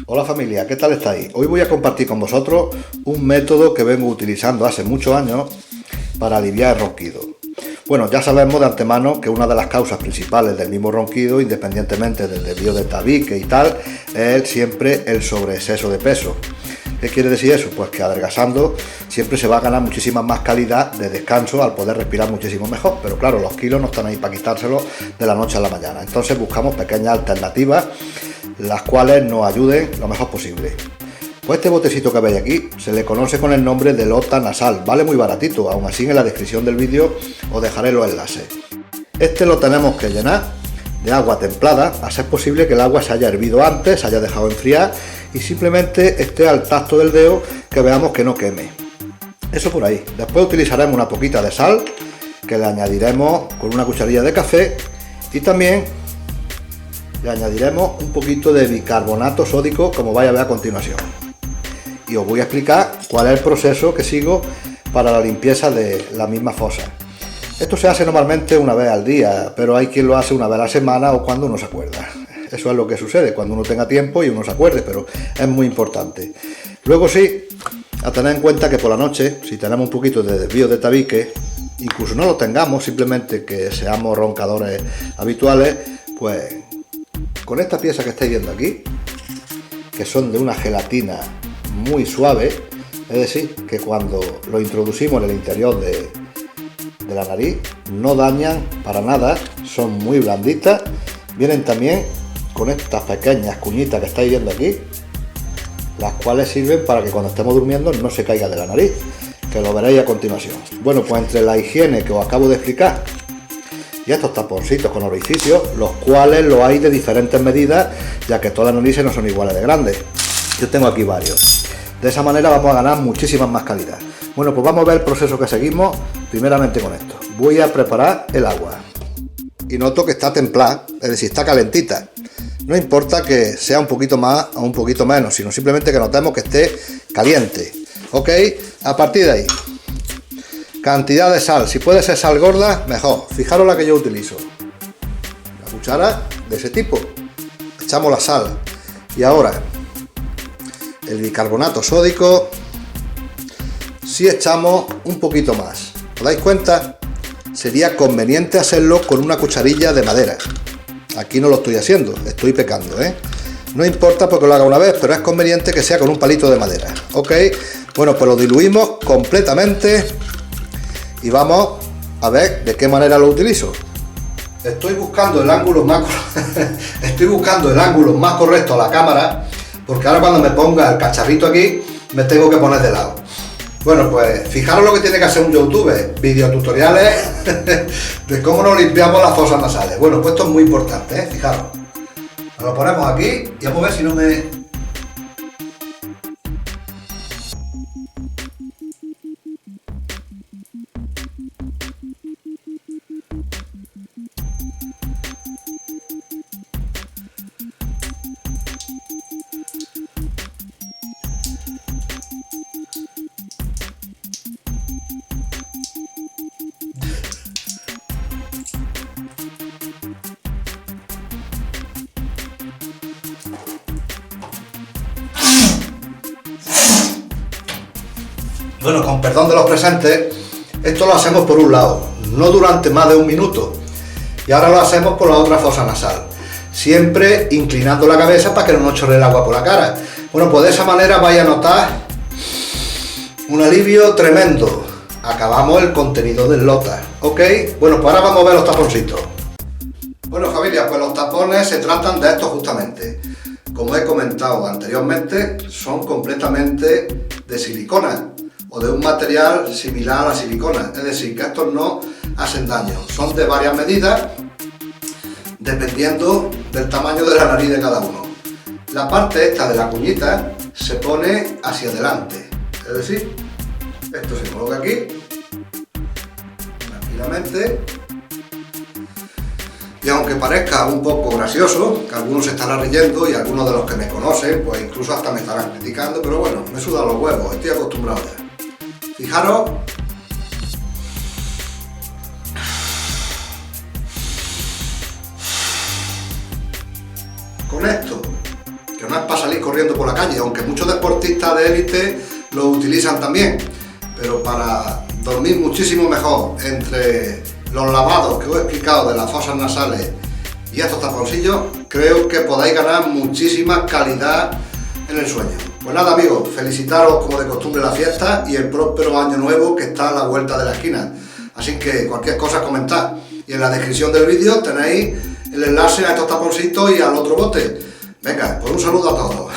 Hola familia, ¿qué tal estáis? Hoy voy a compartir con vosotros un método que vengo utilizando hace muchos años para aliviar el ronquido. Bueno, ya sabemos de antemano que una de las causas principales del mismo ronquido, independientemente del desvío de tabique y tal, es siempre el sobreexceso de peso. ¿Qué quiere decir eso? Pues que adelgazando siempre se va a ganar muchísima más calidad de descanso al poder respirar muchísimo mejor. Pero claro, los kilos no están ahí para quitárselos de la noche a la mañana. Entonces buscamos pequeñas alternativas las cuales nos ayuden lo mejor posible. Pues este botecito que veis aquí se le conoce con el nombre de lota nasal, vale muy baratito, aún así en la descripción del vídeo os dejaré los enlaces. Este lo tenemos que llenar de agua templada, a ser posible que el agua se haya hervido antes, se haya dejado enfriar y simplemente esté al tacto del dedo, que veamos que no queme. Eso por ahí. Después utilizaremos una poquita de sal que le añadiremos con una cucharilla de café y también le añadiremos un poquito de bicarbonato sódico, como vais a ver a continuación. Y os voy a explicar cuál es el proceso que sigo para la limpieza de la misma fosa. Esto se hace normalmente una vez al día, pero hay quien lo hace una vez a la semana o cuando uno se acuerda. Eso es lo que sucede, cuando uno tenga tiempo y uno se acuerde, pero es muy importante. Luego sí, a tener en cuenta que por la noche, si tenemos un poquito de desvío de tabique, incluso no lo tengamos, simplemente que seamos roncadores habituales, pues con esta pieza que estáis viendo aquí, que son de una gelatina muy suave, es decir, que cuando lo introducimos en el interior de la nariz no dañan para nada, son muy blanditas. Vienen también con estas pequeñas cuñitas que estáis viendo aquí, las cuales sirven para que cuando estemos durmiendo no se caiga de la nariz, que lo veréis a continuación. Bueno, pues entre la higiene que os acabo de explicar y estos taponcitos con orificios, los cuales lo hay de diferentes medidas, ya que todas las narices no son iguales de grandes. Yo tengo aquí varios. De esa manera vamos a ganar muchísima más calidad. Bueno, pues vamos a ver el proceso que seguimos. Primeramente con esto. Voy a preparar el agua. Y noto que está templada, es decir, está calentita. No importa que sea un poquito más o un poquito menos, sino simplemente que notemos que esté caliente. ¿Ok? A partir de ahí, cantidad de sal. Si puede ser sal gorda, mejor. Fijaros la que yo utilizo. Una cuchara de ese tipo. Echamos la sal. Y ahora el bicarbonato sódico. Si echamos un poquito más, ¿os dais cuenta? Sería conveniente hacerlo con una cucharilla de madera. Aquí no lo estoy haciendo, estoy pecando, ¿eh? No importa porque lo haga una vez, pero es conveniente que sea con un palito de madera, ¿ok? Bueno, pues lo diluimos completamente y vamos a ver de qué manera lo utilizo. Estoy buscando el ángulo más correcto a la cámara, porque ahora cuando me ponga el cacharrito aquí me tengo que poner de lado. Bueno, pues fijaros lo que tiene que hacer un youtuber, videotutoriales de cómo nos limpiamos las fosas nasales. Bueno, pues esto es muy importante, ¿eh? Fijaros. Nos lo ponemos aquí y vamos a ver si no me... Bueno, con perdón de los presentes, esto lo hacemos por un lado, no durante más de un minuto. Y ahora lo hacemos por la otra fosa nasal, siempre inclinando la cabeza para que no nos chorre el agua por la cara. Bueno, pues de esa manera vais a notar un alivio tremendo. Acabamos el contenido del lota, ¿ok? Bueno, pues ahora vamos a ver los taponcitos. Bueno familia, pues los tapones se tratan de estos justamente. Como he comentado anteriormente, son completamente de silicona o de un material similar a la silicona, es decir, que estos no hacen daño. Son de varias medidas, dependiendo del tamaño de la nariz de cada uno. La parte esta de la cuñita se pone hacia adelante, es decir, esto se coloca aquí, tranquilamente, y aunque parezca un poco gracioso, que algunos se estarán riendo y algunos de los que me conocen, pues incluso hasta me estarán criticando, pero bueno, me sudan los huevos, estoy acostumbrado ya. Fijaros, con esto, que no es para salir corriendo por la calle, aunque muchos deportistas de élite lo utilizan también, pero para dormir muchísimo mejor entre los lavados que os he explicado de las fosas nasales y estos taponcillos, creo que podáis ganar muchísima calidad en el sueño. Pues nada amigos, felicitaros como de costumbre la fiesta y el próspero año nuevo que está a la vuelta de la esquina. Así que cualquier cosa comentad. Y en la descripción del vídeo tenéis el enlace a estos taponcitos y al otro bote. Venga, pues un saludo a todos.